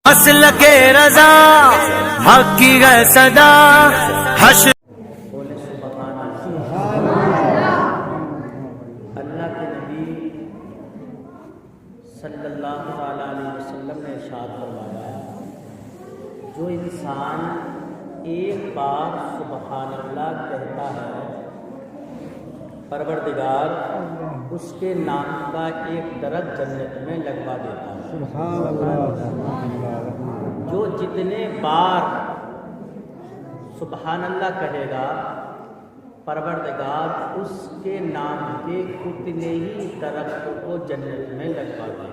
مسلک رضا حق کی ہے صدا حشر اللہ کے نبی صلی اللہ تعالیٰ علیہ وسلم نے ارشاد فرمایا، جو انسان ایک بار سبحان اللہ کہتا ہے، پروردگار اس کے نام کا ایک درخت جنت میں لگوا دیتا ہے۔ سبحان اللہ۔ جو جتنے بار سبحان اللہ کہے گا، پروردگار اس کے نام کے اتنے ہی درخت کو جنت میں لگوا دے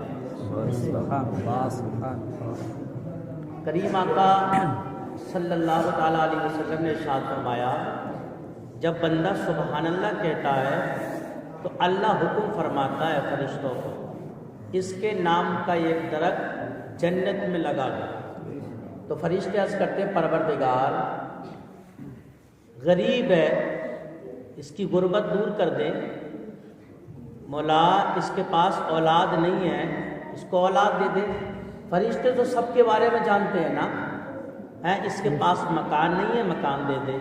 گا۔ کریم آقا صلی اللہ تعالیٰ علیہ وسلم نے ارشاد فرمایا، جب بندہ سبحان اللہ کہتا ہے تو اللہ حکم فرماتا ہے فرشتوں کو، اس کے نام کا ایک درخت جنت میں لگا دو۔ تو فرشتے عرض کرتے ہیں، پروردگار غریب ہے، اس کی غربت دور کر دے، مولا اس کے پاس اولاد نہیں ہے، اس کو اولاد دے دے۔ فرشتے تو سب کے بارے میں جانتے ہیں نا، اس کے پاس مکان نہیں ہے، مکان دے دے،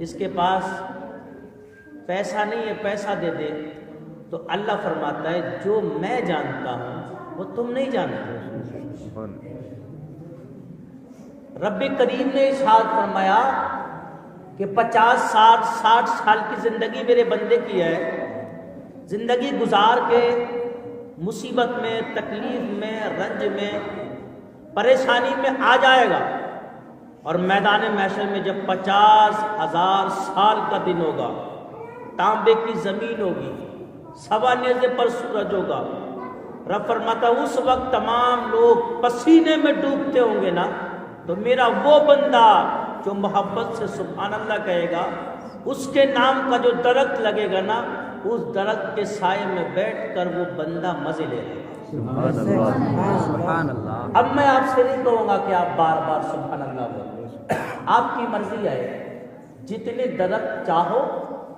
اس کے پاس پیسہ نہیں ہے، پیسہ دے دے۔ تو اللہ فرماتا ہے، جو میں جانتا ہوں وہ تم نہیں جانتے۔ رب کریم نے ارشاد فرمایا کہ 50 60 سال کی زندگی میرے بندے کی ہے، زندگی گزار کے مصیبت میں، تکلیف میں، رنج میں، پریشانی میں آ جائے گا، اور میدان محشر میں جب 50,000 سال کا دن ہوگا، تانبے کی زمین ہوگی، سوا نیزے پر سورج ہوگا، رب فرماتا اس وقت تمام لوگ پسینے میں ڈوبتے ہوں گے نا، تو میرا وہ بندہ جو محبت سے سبحان اللہ کہے گا، اس کے نام کا جو درخت لگے گا نا، اس درخت کے سائے میں بیٹھ کر وہ بندہ مزے لے گا۔ سبحان اللہ۔ اب میں آپ سے نہیں کہوں گا کہ آپ بار بار سبحان اللہ بولیں، آپ کی مرضی ہے، جتنے درخت چاہو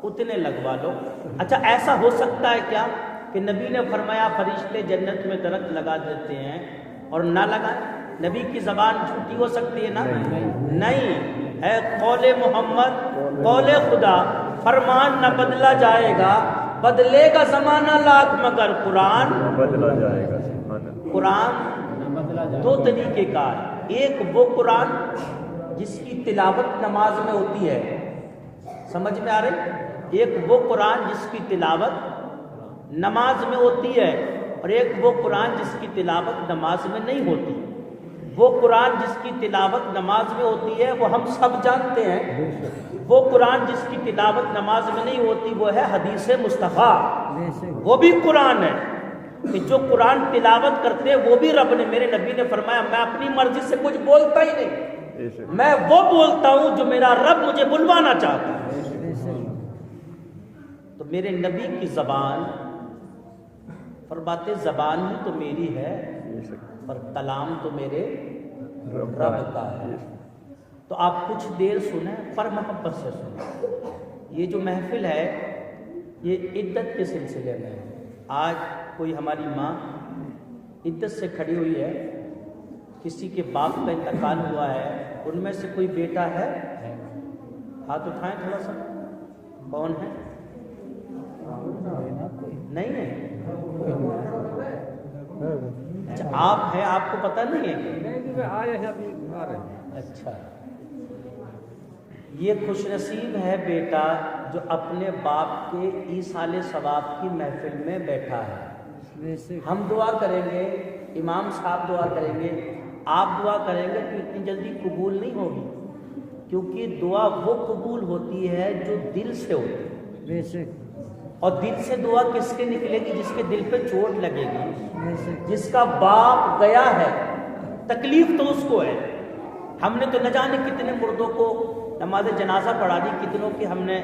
اتنے لگوا لو۔ اچھا ایسا ہو سکتا ہے کیا کہ نبی نے فرمایا فرشتے جنت میں درخت لگا دیتے ہیں اور نہ لگائیں؟ نبی کی زبان جھوٹی ہو سکتی ہے نا؟ نہیں ہے، قول محمد قول خدا، فرمان نہ بدلا جائے گا، بدلے گا زمانہ لاکھ مگر قرآن بدلا جائے گا۔ قرآن دو طریقے کا ہے، ایک وہ قرآن جس کی تلاوت نماز میں ہوتی ہے، سمجھ میں آ رہی؟ ایک وہ قرآن جس کی تلاوت نماز میں ہوتی ہے، اور ایک وہ قرآن جس کی تلاوت نماز میں نہیں ہوتی۔ وہ قرآن جس کی تلاوت نماز میں ہوتی ہے وہ ہم سب جانتے ہیں، وہ قرآن جس کی تلاوت نماز میں نہیں ہوتی وہ ہے حدیث مصطفیٰ، وہ بھی قرآن ہے کہ جو قرآن تلاوت کرتے ہیں وہ بھی رب نے، میرے نبی نے فرمایا میں اپنی مرضی سے کچھ بولتا ہی نہیں، میں وہ بولتا ہوں جو میرا رب مجھے بلوانا چاہتا ہے۔ تو میرے نبی کی زبان، فرماتے زبان ہی تو میری ہے اور کلام تو میرے رب کا ہے۔ تو آپ کچھ دیر سنیں، پر محبت سے سنیں۔ یہ جو محفل ہے یہ عدت کے سلسلے میں ہے۔ آج کوئی ہماری ماں عدت سے کھڑی ہوئی ہے، کسی کے باپ کا انتقال ہوا ہے، ان میں سے کوئی بیٹا ہے؟ ہاتھ اٹھائیں تھوڑا سا، کون ہے؟ نہیں ہے؟ اچھا آپ ہیں، آپ کو پتہ نہیں ہے؟ اچھا، یہ خوش نصیب ہے بیٹا جو اپنے باپ کے ایصال ثواب کی محفل میں بیٹھا ہے۔ ہم دعا کریں گے، امام صاحب دعا کریں گے، آپ دعا کریں گے تو اتنی جلدی قبول نہیں ہوگی، کیونکہ دعا وہ قبول ہوتی ہے جو دل سے ہوتی ہے، اور دل سے دعا کس کے نکلے گی؟ جس کے دل پہ چوٹ لگے گی، جس کا باپ گیا ہے، تکلیف تو اس کو ہے۔ ہم نے تو نہ جانے کتنے مردوں کو نماز جنازہ پڑھا دی، کتنوں کے ہم نے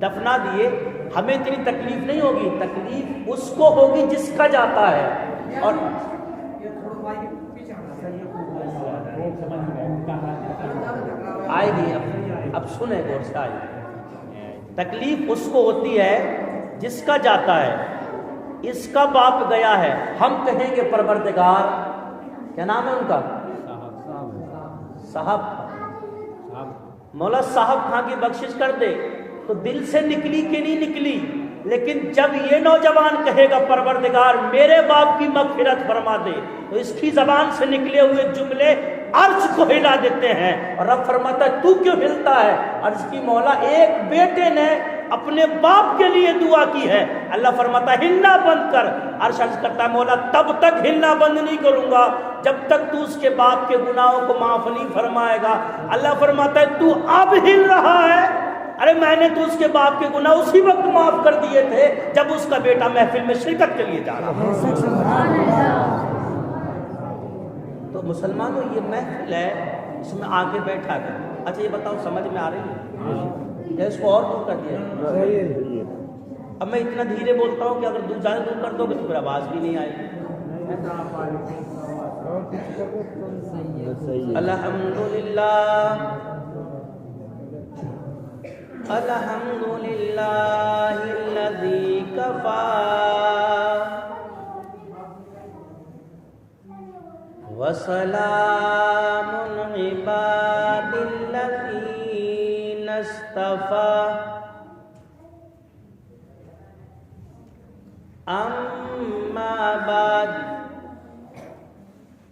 دفنا دیے، ہمیں اتنی تکلیف نہیں ہوگی، تکلیف اس کو ہوگی جس کا جاتا ہے۔ اور آئے گی، اب سنیں غور سے، آئے گی۔ تکلیف اس کو ہوتی ہے جس کا جاتا ہے، اس کا باپ گیا ہے، ہم کہیں گے پروردگار کیا نام ہے ان کا؟ صاحب مولا صاحب خان کی بخشش کر دے. تو دل سے نکلی کہ نہیں نکلی؟ لیکن جب یہ نوجوان کہے گا پروردگار میرے باپ کی مغفرت فرما دے، تو اس کی زبان سے نکلے ہوئے جملے عرش کو ہلا دیتے ہیں. اور رب فرماتا ہے تو کیوں ہلتا ہے؟ عرش کی مولا ایک بیٹے نے اپنے باپ کے لیے دعا کی ہے. اللہ فرماتا ہے ہلنا بند کر. عرش عرض کرتا ہے مولا تب تک ہلنا بند نہیں کروں گا جب تک تو اس کے باپ کے گناہوں کو معاف نہیں فرمائے گا. اللہ فرماتا ہے تو اب ہل رہا ہے. ارے میں نے تو اس کے باپ کے گناہ اسی وقت معاف کر دیے تھے جب اس کا بیٹا محفل میں شرکت کے لیے جا رہا تھا. تو مسلمانوں یہ محفل ہے، اس میں آگے بیٹھا کر. اچھا یہ بتاؤ سمجھ میں آ رہی ہے یا اس کو اور دور کر دیا؟ اب میں اتنا دھیرے بولتا ہوں کہ اگر زیادہ دور کر دو گے تو پھر آواز بھی نہیں آئے گی. الحمدللہ الحمدللہ الذی کفا وسلام عباد الذین اصطفى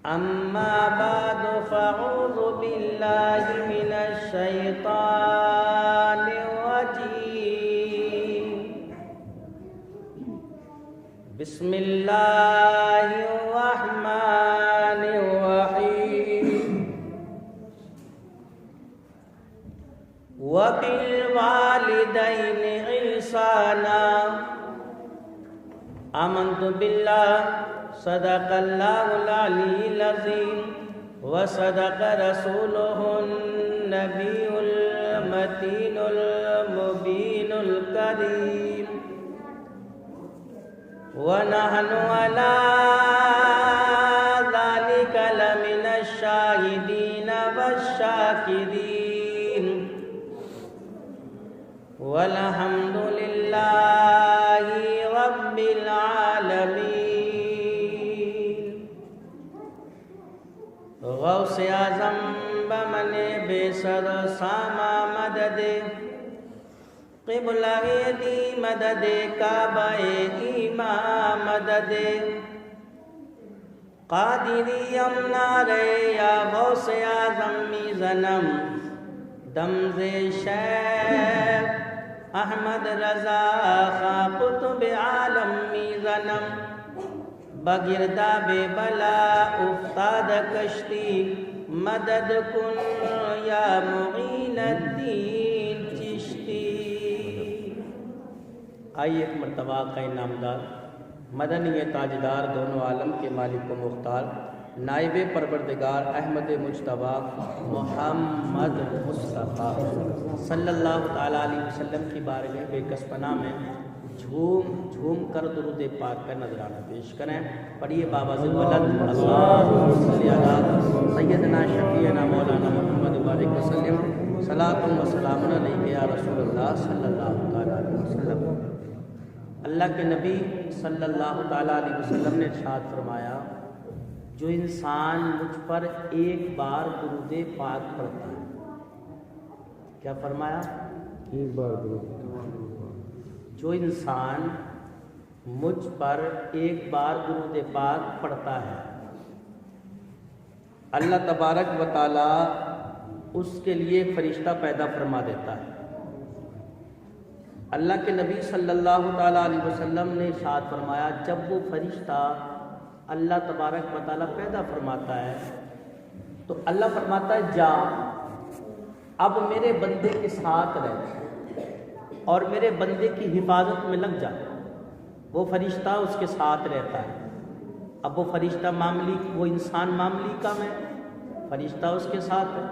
اما بعد فاعوذ باللہ من الشیطان الرجیم. بسم اللہ الرحمن الرحیم. وبالوالدین احسانا. آمنت باللہ صدق اللہ العلی العظیم وصدق رسولہ النبی المتین المبین الکریم. ونحن علی ذلک لمن الشاہدین والشاکرین. والحمد للہ رب العالمین. غوث اعظم بمن بے سر ساما مدد قبلہ دی مدد کعبہ ایمان مدد قادری امنارے یا غوث اعظم میزنم دمز شیخ احمد رضا خاں قطب عالم میزنم بگردہ بے بلا افتاد کشتی مدد کن یا معین الدین چشتی. آئیے ایک مرتبہ کا نامدار مدنی تاجدار دونوں عالم کے مالک و مختار نائب پروردگار احمد مجتبیٰ محمد مصطفیٰ صلی اللہ تعالیٰ علیہ وسلم کی بارگاہ بے کس پناہ میں جھوم جھوم کر درود پاک کا نذرانہ پیش کریں. پڑھیے بابا سے بلند اللہم صلی علی سیدنا شفیعنا مولانا محمد بارک وسلم صلاۃ و سلام علیک یا رسول اللہ صلی اللہ تعالیٰ علیہ وسلم. اللہ کے نبی صلی اللہ تعالیٰ علیہ وسلم نے ارشاد فرمایا جو انسان مجھ پر ایک بار درود پاک پڑھتا ہے. کیا فرمایا؟ ایک بار جو انسان مجھ پر ایک بار درود پاک پڑھتا ہے اللہ تبارک و تعالی اس کے لیے ایک فرشتہ پیدا فرما دیتا ہے. اللہ کے نبی صلی اللہ تعالیٰ علیہ وسلم نے ارشاد فرمایا جب وہ فرشتہ اللہ تبارک و تعالیٰ پیدا فرماتا ہے تو اللہ فرماتا ہے جا اب میرے بندے کے ساتھ رہ اور میرے بندے کی حفاظت میں لگ جا. وہ فرشتہ اس کے ساتھ رہتا ہے. اب وہ فرشتہ معاملی وہ انسان معاملی کا میں فرشتہ اس کے ساتھ ہے.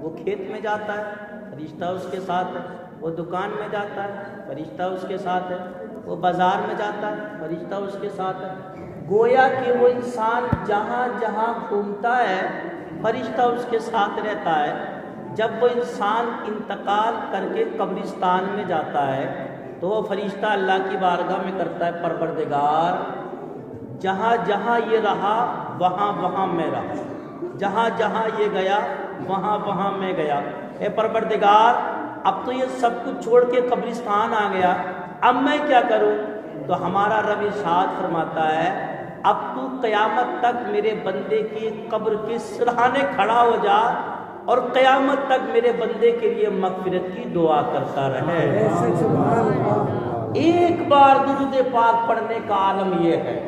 وہ کھیت میں جاتا ہے فرشتہ اس کے ساتھ ہے. وہ دکان میں جاتا ہے فرشتہ اس کے ساتھ ہے. وہ بازار میں جاتا ہے فرشتہ اس کے ساتھ ہے. گویا کہ وہ انسان جہاں جہاں گھومتا ہے فرشتہ اس کے ساتھ رہتا ہے. جب وہ انسان انتقال کر کے قبرستان میں جاتا ہے تو وہ فرشتہ اللہ کی بارگاہ میں کرتا ہے پروردگار جہاں جہاں یہ رہا وہاں وہاں میں رہا، جہاں جہاں یہ گیا وہاں وہاں میں گیا۔ اے پروردگار اب تو یہ سب کچھ چھوڑ کے قبرستان آ گیا، اب میں کیا کروں؟ تو ہمارا رب ارشاد فرماتا ہے اب تو قیامت تک میرے بندے کی قبر کے سرہانے کھڑا ہو جا اور قیامت تک میرے بندے کے لیے مغفرت کی دعا کرتا رہے۔ ایک بار درود پاک پڑھنے کا عالم یہ ہے۔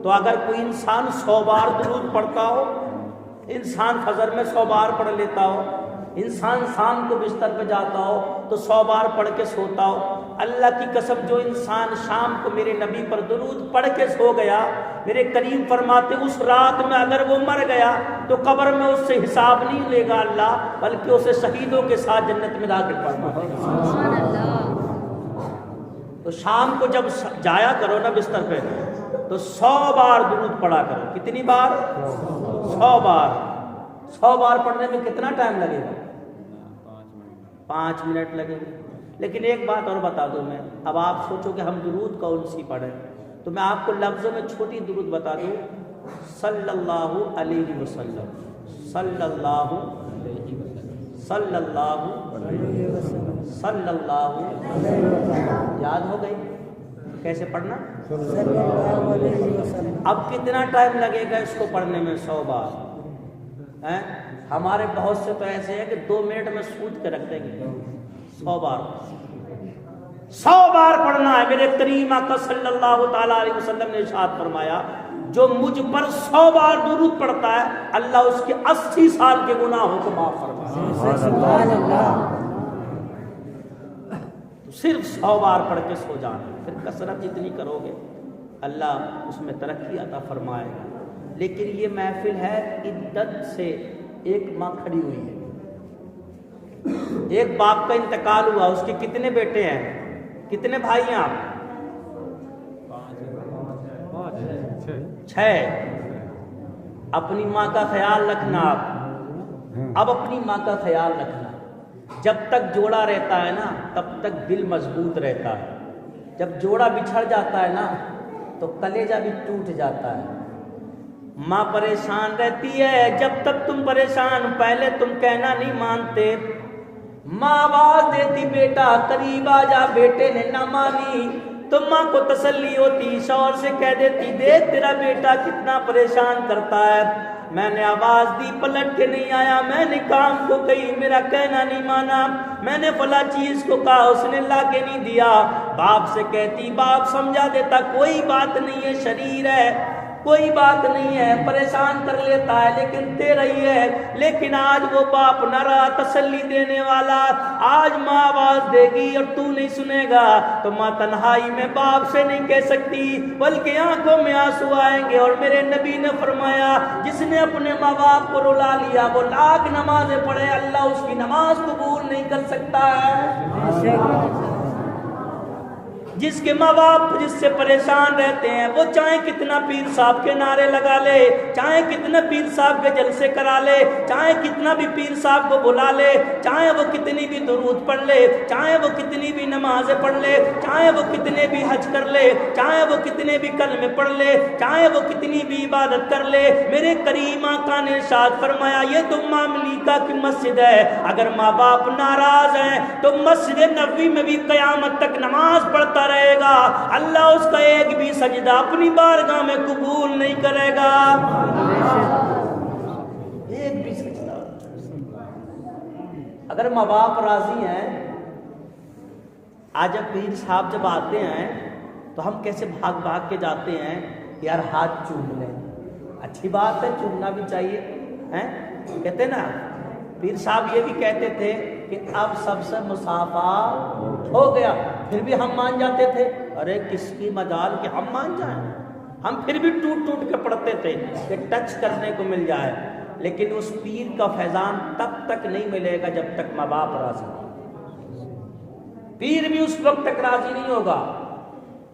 تو اگر کوئی انسان 100 بار درود پڑھتا ہو، انسان فجر میں 100 بار پڑھ لیتا ہو، انسان شام کو بستر پہ جاتا ہو تو 100 بار پڑھ کے سوتا ہو، اللہ کی قسم جو انسان شام کو میرے نبی پر درود پڑھ کے سو گیا، میرے کریم فرماتے اس رات میں اگر وہ مر گیا تو قبر میں اس سے حساب نہیں لے گا اللہ، بلکہ اسے شہیدوں کے ساتھ جنت میں داخل فرمائے گا۔ تو شام کو جب جایا کرو نا بستر پہ تو 100 بار درود پڑھا کرو۔ کتنی بار؟ 100 بار۔ 100 بار پڑھنے میں کتنا ٹائم لگے گا؟ 5 منٹ لگے گا۔ لیکن ایک بات اور بتا دوں میں، اب آپ سوچو کہ ہم درود کون سی پڑھیں، تو میں آپ کو لفظوں میں چھوٹی درود بتا دوں، صلی اللہ علیہ وسلم، صلی اللہ صلی اللہ صلی اللہ، یاد ہو گئی کیسے پڑھنا؟ اب کتنا ٹائم لگے گا اس کو پڑھنے میں 100 بار؟ ہمارے بہت سے تو ایسے ہیں کہ 2 منٹ میں سوچ کے رکھ دیں گے۔ 100 بار پڑھنا ہے۔ میرے کریم آقا صلی اللہ تعالیٰ علیہ وسلم نے ارشاد فرمایا جو مجھ پر 100 بار درود پڑھتا ہے اللہ اس کے 80 سال کے گناہوں کو معاف فرماتا ہے۔ صرف 100 بار پڑھ کے سو جانا، پھر کثرت جتنی کرو گے اللہ اس میں ترقی عطا فرمائے گا۔ لیکن یہ محفل ہے عدت سے 1 ماہ کھڑی ہوئی ہے۔ ایک باپ کا انتقال ہوا، اس کے کتنے بیٹے ہیں، کتنے بھائی ہیں آپ؟ 6۔ اپنی ماں کا خیال رکھنا آپ، اب اپنی ماں کا خیال رکھنا۔ جب تک جوڑا رہتا ہے نا تب تک دل مضبوط رہتا ہے، جب جوڑا بچھڑ جاتا ہے نا تو کلیجہ بھی ٹوٹ جاتا ہے۔ ماں پریشان رہتی ہے جب تک تم پریشان، پہلے تم کہنا نہیں مانتے، ماں آواز دیتی بیٹا قریب آ جا، بیٹے نے نہ مانی تو ماں کو تسلی ہوتی، شوہر سے کہہ دیتی دیکھ تیرا بیٹا کتنا پریشان کرتا ہے، میں نے آواز دی پلٹ کے نہیں آیا، میں نے کام کو کہی میرا کہنا نہیں مانا، میں نے فلاں چیز کو کہا اس نے لا کے نہیں دیا، باپ سے کہتی باپ سمجھا دیتا کوئی بات نہیں ہے، شریر ہے کوئی بات نہیں ہے، پریشان کر لیتا ہے لیکن تیرا ہی ہے۔ لیکن آج وہ باپ نہ رہا تسلی دینے والا، آج ماں آواز دے گی اور تو نہیں سنے گا تو ماں تنہائی میں باپ سے نہیں کہہ سکتی بلکہ آنکھوں میں آنسو آئیں گے۔ اور میرے نبی نے فرمایا جس نے اپنے ماں باپ کو رلا لیا وہ لاکھ نمازیں پڑھے اللہ اس کی نماز قبول نہیں کر سکتا ہے۔ جس کے ماں باپ جس سے پریشان رہتے ہیں وہ چاہے کتنا پیر صاحب کے نعرے لگا لے، چاہے کتنا پیر صاحب کے جلسے کرا لے، چاہے کتنا بھی پیر صاحب کو بلا لے، چاہے وہ کتنی بھی درود پڑھ لے، چاہے وہ کتنی بھی نمازیں پڑھ لے، چاہے وہ کتنے بھی حج کر لے، چاہے وہ کتنے بھی کلمے پڑھ لے، چاہے وہ کتنی بھی عبادت کر لے، میرے کریم آقا نے ارشاد فرمایا یہ تو مملکہ کی مسجد ہے، اگر ماں باپ ناراض ہیں تو مسجد نبوی میں بھی قیامت تک نماز پڑھتا رہے گا، اللہ اس کا ایک بھی سجدہ اپنی بارگاہ میں قبول نہیں کرے گا، ایک بھی سجدہ۔ اگر ماں باپ راضی ہیں، آج جب پیر صاحب جب آتے ہیں تو ہم کیسے بھاگ بھاگ کے جاتے ہیں یار ہاتھ چوم لیں، اچھی بات ہے چومنا بھی چاہیے، کہتے نا پیر صاحب یہ بھی کہتے تھے کہ اب سب سے مصافحہ ہو گیا، پھر بھی ہم مان جاتے تھے، ارے کس کی مجال کہ ہم مان جائیں، ہم پھر بھی ٹوٹ ٹوٹ کے پڑھتے تھے کہ ٹچ کرنے کو مل جائے، لیکن اس پیر کا فیضان تب تک نہیں ملے گا جب تک ماں باپ راضی ہوں، پیر بھی اس وقت تک راضی نہیں ہوگا،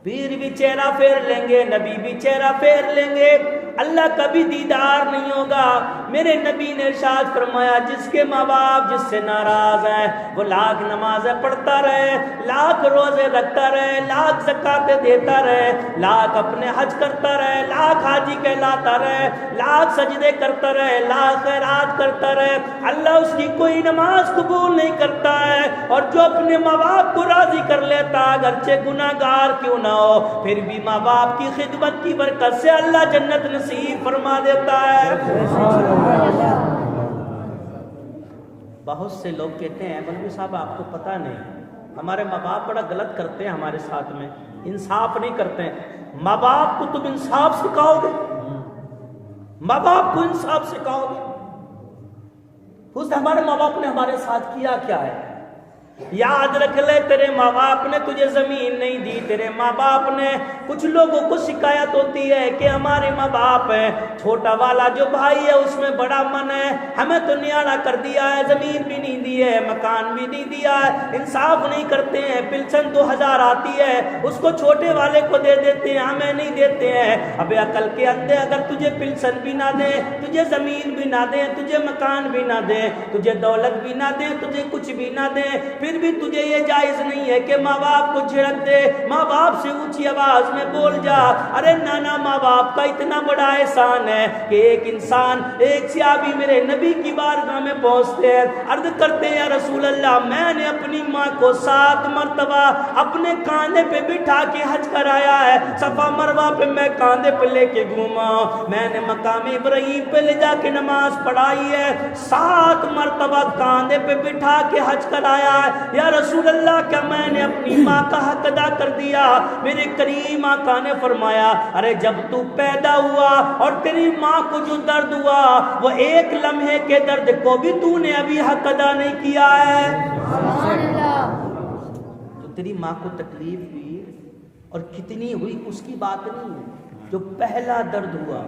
پیر بھی چہرہ پھیر لیں گے، نبی بھی چہرہ پھیر لیں گے، اللہ کا بھی دیدار نہیں ہوگا۔ میرے نبی نے ارشاد فرمایا جس کے ماں باپ جس سے ناراض ہیں وہ لاکھ نمازیں پڑھتا رہے، لاکھ روزے رکھتا رہے، لاکھ زکاتیں دیتا رہے، لاکھ اپنے حج کرتا رہے، لاکھ حاجی کہلاتا رہے، لاکھ سجدے کرتا رہے، لاکھ خیرات کرتا رہے، اللہ اس کی کوئی نماز قبول نہیں کرتا ہے۔ اور جو اپنے ماں باپ کو راضی کر لیتا اگرچہ گناہ گار کیوں نہ ہو، پھر بھی ماں باپ کی خدمت کی برکت سے اللہ جنت نصیب فرما دیتا ہے۔ بہت سے لوگ کہتے ہیں مولوی صاحب آپ کو پتہ نہیں ہمارے ماں باپ بڑا غلط کرتے ہیں، ہمارے ساتھ میں انصاف نہیں کرتے ہیں۔ ماں باپ کو تم انصاف سکھاؤ گے؟ ماں باپ کو انصاف سکھاؤ گے؟ اس ہمارے ماں باپ نے ہمارے ساتھ کیا کیا ہے؟ یاد رکھ لے تیرے ماں باپ نے تجھے زمین نہیں دی، تیرے ماں باپ نے کچھ لوگوں کو شکایت ہوتی ہے کہ ہمارے ماں باپ ہیں، چھوٹا والا جو بھائی ہے اس میں بڑا من ہے، ہمیں تو نیاڑا کر دیا ہے، زمین بھی نہیں دی ہے، مکان بھی نہیں دیا ہے، انصاف نہیں کرتے ہیں، پنشن 2000 آتی ہے اس کو چھوٹے والے کو دے دیتے ہیں، ہمیں نہیں دیتے ہیں۔ ابے عقل کے اندھے اگر تجھے پنشن بھی نہ دیں، تجھے زمین بھی نہ دیں، تجھے مکان بھی نہ دیں، تجھے دولت بھی نہ دیں، تجھے کچھ بھی نہ دیں، پھر بھی تجھے یہ جائز نہیں ہے کہ ماں باپ کو جھڑک دے، ماں باپ سے اونچی آواز میں بول جا۔ ارے نانا ماں باپ کا اتنا بڑا احسان ہے کہ ایک انسان، ایک صحابی میرے نبی کی بارگاہ میں پہنچتے ہیں، عرض کرتے ہیں یا رسول اللہ میں نے اپنی ماں کو 7 مرتبہ اپنے کاندھے پہ بٹھا کے حج کرایا ہے، صفا مروہ پہ میں کاندھے پہ لے کے گھوما، میں نے مقام ابراہیم پہ لے جا کے نماز پڑھائی ہے، 7 مرتبہ کاندھے پہ بٹھا کے حج کرایا ہے، یا رسول اللہ کیا میں نے اپنی ماں کا حق ادا کر دیا؟ میرے کریم آقا نے فرمایا ارے جب تو پیدا ہوا اور تیری ماں کو جو درد ہوا وہ ایک لمحے کے درد کو بھی تو نے ابھی حق ادا نہیں کیا ہے۔ تو تیری ماں کو تکلیف ہوئی اور کتنی ہوئی اس کی بات نہیں ہے، جو پہلا درد ہوا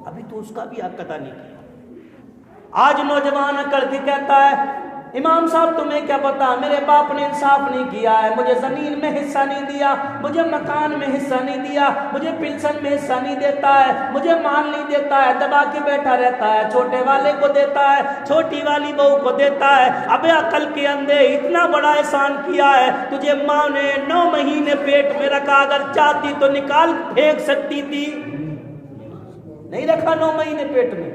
ابھی تو اس کا بھی حق ادا نہیں کیا۔ آج نوجوان اکڑ کے کہتا ہے امام صاحب تمہیں کیا پتا میرے باپ نے انصاف نہیں کیا ہے، مجھے زمین میں حصہ نہیں دیا، مجھے مکان میں حصہ نہیں دیا، مجھے پنشن میں حصہ نہیں دیتا ہے، مجھے مال نہیں دیتا ہے، دبا کے بیٹھا رہتا ہے، چھوٹے والے کو دیتا ہے، چھوٹی والی بہو کو دیتا ہے۔ ابے عقل کے اندھے اتنا بڑا احسان کیا ہے، تجھے ماں نے 9 مہینے پیٹ میں رکھا، اگر چاہتی تو نکال پھینک سکتی تھی، نہیں رکھا 9 مہینے پیٹ میں،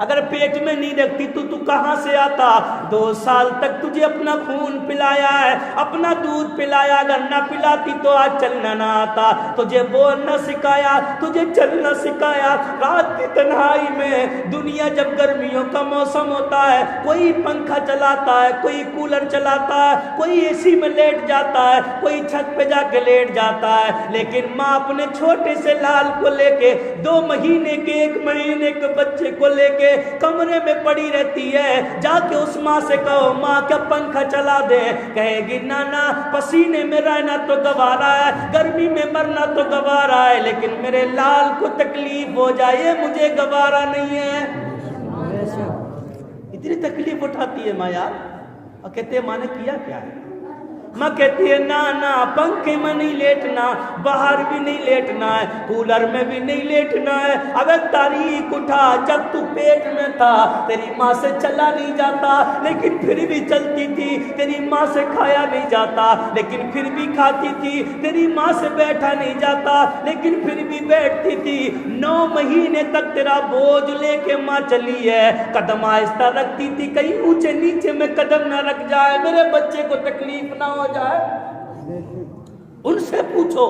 اگر پیٹ میں نہیں رکھتی تو کہاں سے آتا؟ 2 سال تک تجھے اپنا خون پلایا ہے، اپنا دودھ پلایا، اگر نہ پلاتی تو آج چلنا نہ آتا، تجھے بولنا سکھایا، تجھے چلنا سکھایا۔ رات کی تنہائی میں دنیا جب گرمیوں کا موسم ہوتا ہے کوئی پنکھا چلاتا ہے، کوئی کولر چلاتا ہے، کوئی اے سی میں لیٹ جاتا ہے، کوئی چھت پہ جا کے لیٹ جاتا ہے، لیکن ماں اپنے چھوٹے سے لال کو لے کے 2 مہینے کے 1 مہینے کے بچے کو لے کے کمرے میں پڑی رہتی ہے۔ جا کے اس ماں سے کہو ماں کیا پنکھا چلا دے، کہے گی نانا پسینے میں رہنا تو گوارا ہے، گرمی میں مرنا تو گوارا ہے، لیکن میرے لال کو تکلیف ہو جائے مجھے گوارا نہیں ہے۔ اتنی تکلیف اٹھاتی ہے ماں یار، اور کہتے ہیں ماں نے کیا کیا ہے؟ ماں کہتی ہے نانا پنکھے میں نہیں لیٹنا، باہر بھی نہیں لیٹنا ہے، کولر میں بھی نہیں لیٹنا ہے، اگر تاریخ اٹھا جب تو پیٹ میں تھا تیری ماں سے چلا نہیں جاتا لیکن پھر بھی چلتی تھی، تیری ماں سے کھایا نہیں جاتا لیکن پھر بھی کھاتی تھی، تیری ماں سے بیٹھا نہیں جاتا لیکن پھر بھی بیٹھتی تھی، 9 مہینے تک تیرا بوجھ لے کے ماں چلی ہے، قدم آہستہ رکھتی تھی کہیں اونچے نیچے میں قدم نہ رکھ جائے، میرے بچے کو تکلیف نہ ہو جائے۔ ان سے پوچھو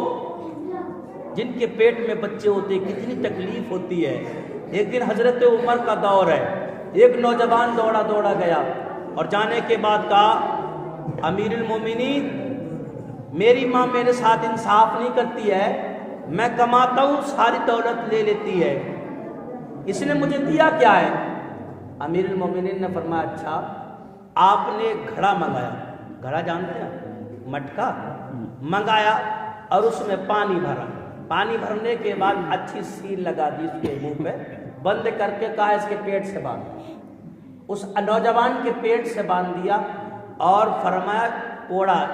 جن کے پیٹ میں بچے ہوتے کتنی تکلیف ہوتی ہے۔ ایک دن حضرت عمر کا دور ہے، ایک نوجوان دوڑا گیا اور جانے کے بعد کہا امیر المومنین میری ماں میرے ساتھ انصاف نہیں کرتی ہے، میں کماتا ہوں ساری دولت لے لیتی ہے، اس نے مجھے دیا کیا ہے؟ امیر المومنین نے فرمایا اچھا آپ نے گھڑا منگایا، گھڑا جانتے ہیں مٹکا منگایا اور اس میں پانی بھرا، پانی بھرنے کے بعد اچھی سیل لگا دی اس کے منہ پہ، بند کر کے کہا اس کے پیٹ سے باندھ، اس نوجوان کے پیٹ سے باندھ دیا اور فرمایا کوڑا،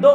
2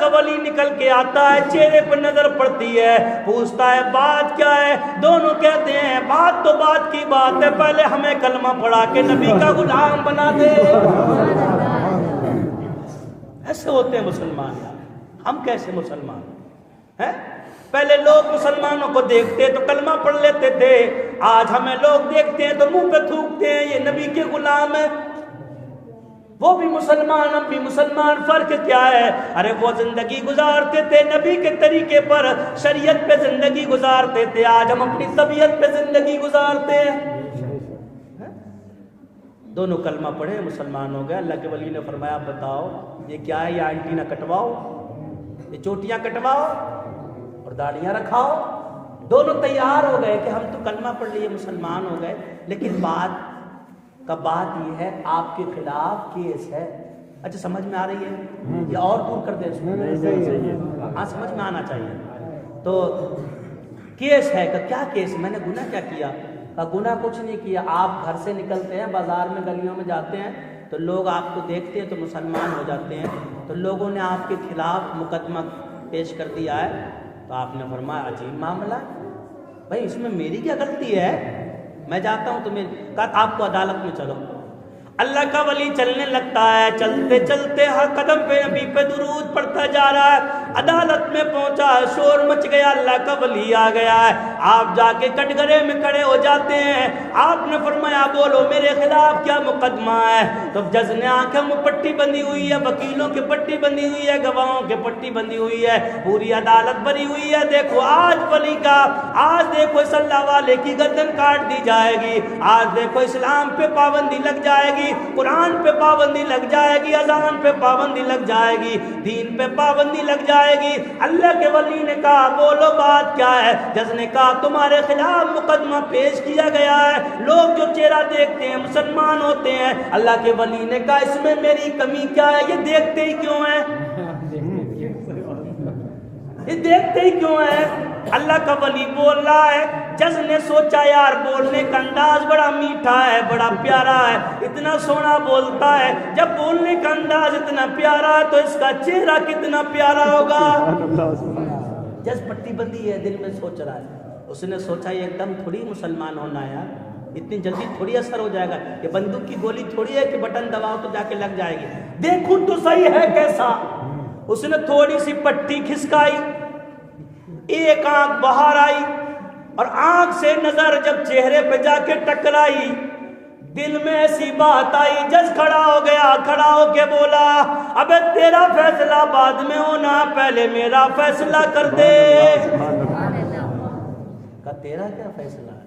کا ولی نکل کے آتا ہے, چہرے پہ نظر پڑتی ہے, پوچھتا ہے بات کیا ہے. دونوں کہتے ہیں بات تو بات کی بات ہے, پہلے ہمیں کلمہ پڑھا کے نبی کا غلام بنا دے. ایسے ہوتے ہیں مسلمان یار. ہم کیسے مسلمان ہیں؟ پہلے لوگ مسلمانوں کو دیکھتے تو کلمہ پڑھ لیتے تھے, آج ہمیں لوگ دیکھتے ہیں تو منہ پہ تھوکتے ہیں یہ نبی کے غلام ہیں. وہ بھی مسلمان, ہم بھی مسلمان, فرق کیا ہے؟ ارے وہ زندگی گزارتے تھے نبی کے طریقے پر, شریعت پہ زندگی گزارتے تھے, آج ہم اپنی طبیعت پہ زندگی گزارتے ہیں. دونوں کلمہ پڑھے, مسلمان ہو گئے. اللہ کے ولی نے فرمایا بتاؤ یہ کیا ہے؟ یہ اینٹینا کٹواؤ, یہ چوٹیاں کٹواؤ اور داڑیاں رکھاؤ. دونوں تیار ہو گئے کہ ہم تو کلمہ پڑھ لیے, مسلمان ہو گئے, لیکن بات یہ ہے آپ کے خلاف کیس ہے. اچھا سمجھ میں آ رہی ہے یا اور دور کر دیں اس میں؟ ہاں سمجھ میں آنا چاہیے. تو کیس ہے کہ کیا کیس, میں نے گناہ کیا کیا؟ کا گناہ کچھ نہیں کیا. آپ گھر سے نکلتے ہیں, بازار میں گلیوں میں جاتے ہیں تو لوگ آپ کو دیکھتے ہیں تو مسلمان ہو جاتے ہیں, تو لوگوں نے آپ کے خلاف مقدمہ پیش کر دیا ہے, تو آپ نے فرمایا عجیب معاملہ بھائی, اس میں میری کیا غلطی ہے؟ میں جاتا ہوں تمہیں, کہا آپ کو عدالت میں چلو. اللہ کا ولی چلنے لگتا ہے, چلتے چلتے ہر قدم پہ نبی پہ درود پڑھتا جا رہا ہے. عدالت میں پہنچا, شور مچ گیا, اللہ کا ولی آ گیا ہے. آپ جا کے کٹگرے میں کھڑے ہو جاتے ہیں. آپ نے فرمایا بولو میرے خلاف کیا مقدمہ ہے؟ تو جج نے آنکھوں میں پٹی بندھی ہوئی ہے, وکیلوں کی پٹی بندھی ہوئی ہے, گواہوں کی پٹی بندھی ہوئی ہے, پوری عدالت بھری ہوئی ہے. دیکھو آج ولی کا, آج دیکھو اس اللہ والے کی گردن کاٹ دی جائے گی, آج دیکھو اسلام پہ پابندی لگ جائے گی, قرآن پہ پابندی لگ جائے گی, اذان پہ پابندی لگ جائے گی, دین پہ پابندی لگ جائے گی. اللہ کے ولی نے کہا بولو بات کیا ہے؟ جج نے کہا تمہارے خلاف مقدمہ پیش کیا گیا ہے. لوگ جو چہرہ دیکھتے ہیں مسلمان ہوتے ہیں. اللہ کے ولی نے کہا اس میں میری کمی کیا ہے؟ یہ دیکھتے ہی کیوں ہیں, یہ دیکھتے ہی کیوں ہیں؟ اللہ کا ولی بول رہا ہے. جج نے سوچا یار بولنے کا انداز بڑا میٹھا ہے, بڑا پیارا ہے, اتنا سونا بولتا ہے. جب بولنے کا انداز اتنا پیارا ہے تو اس کا چہرہ کتنا پیارا ہوگا. جج پٹی بندی ہے, دل میں سوچ رہا ہے. اس نے سوچا یہ ایک دم تھوڑی مسلمان ہونا ہے یار, اتنی جلدی تھوڑی اثر ہو جائے گا. یہ بندوق کی گولی تھوڑی ہے کہ بٹن دباؤ تو جا کے لگ جائے گی. دیکھوں تو صحیح ہے کیسا. اس نے تھوڑی سی پٹی کھسکائی, ایک آنکھ باہر آئی, اور آنکھ سے نظر جب چہرے پہ جا کے ٹکرائی, دل میں ایسی بات آئی. جج کھڑا ہو گیا, کھڑا ہو کے بولا ابے تیرا فیصلہ بعد میں ہونا, پہلے میرا فیصلہ کر دے. کہا تیرا کیا فیصلہ ہے؟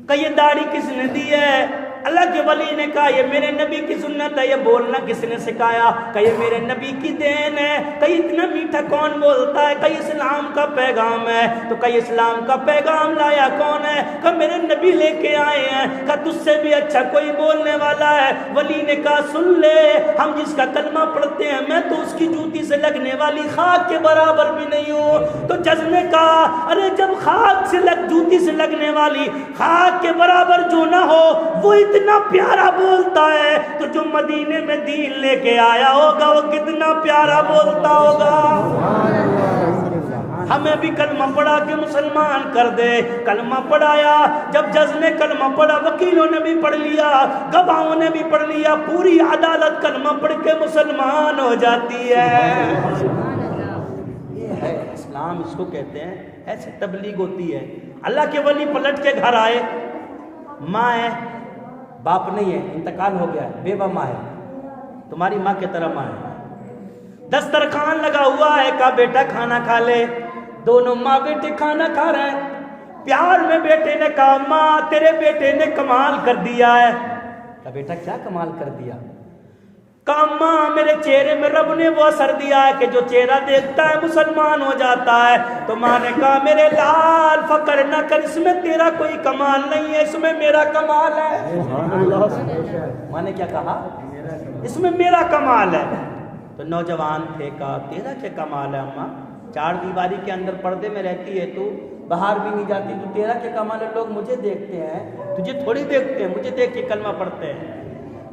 کہ یہ داڑھی کس نے دی ہے؟ اللہ کے ولی نے کہا یہ میرے نبی کی سنت ہے. یہ بولنا کس نے سکھایا؟ کہ یہ میرے نبی کی دین ہے. کہ اتنا میٹھا کون بولتا ہے؟ کہ اسلام کا پیغام ہے. تو کہ اسلام کا پیغام لایا کون ہے؟ کہ میرے نبی لے کے آئے ہیں. کہ تجھ سے بھی اچھا کوئی بولنے والا ہے؟ ولی نے کہا سن لے, ہم جس کا کلمہ پڑھتے ہیں میں تو اس کی جوتی سے لگنے والی خاک کے برابر بھی نہیں ہوں. تو جج نے کہا ارے جب خاک سے جوتی سے لگنے والی خاک کے برابر جو نہ ہو وہ اتنا پیارا بولتا ہے, تو جو مدینے میں دین لے کے آیا ہوگا وہ کتنا پیارا بولتا ہوگا. ہمیں بھی کلمہ پڑھا کے مسلمان کر دے. کلمہ پڑھایا, جب جج نے کلمہ پڑھا, وکیلوں نے بھی پڑھ لیا, گواہوں نے بھی پڑھ لیا, پوری عدالت کلمہ پڑھ کے مسلمان ہو جاتی ہے. یہ ہے اسلام, اس کو کہتے ہیں. ایسے تبلیغ ہوتی ہے. اللہ کے ولی پلٹ کے گھر آئے, ماں ہے, باپ نہیں ہے, انتقال ہو گیا ہے, بیوہ ماں ہے, تمہاری ماں کی طرح ماں ہے. دسترخوان لگا ہوا ہے, کہا بیٹا کھانا کھا لے. دونوں ماں بیٹے کھانا کھا رہے ہیں. پیار میں بیٹے نے کہا ماں تیرے بیٹے نے کمال کر دیا ہے. کہا بیٹا کیا کمال کر دیا؟ کہا ماں میرے چہرے میں رب نے وہ اثر دیا ہے کہ جو چہرہ دیکھتا ہے مسلمان ہو جاتا ہے. تو ماں نے کہا میرے لال فکر نہ کر, اس میں تیرا کوئی کمال نہیں ہے, اس میں میرا کمال ہے. ماں نے کیا کہا؟ اس میں میرا کمال ہے. تو نوجوان تھے, کہا تیرا کیا کمال ہے اماں؟ 4 دیواری کے اندر پردے میں رہتی ہے تو, باہر بھی نہیں جاتی, تو تیرا کیا کمال ہے؟ لوگ مجھے دیکھتے ہیں, تجھے تھوڑی دیکھتے ہیں, مجھے دیکھ کے کلمہ پڑھتے ہیں.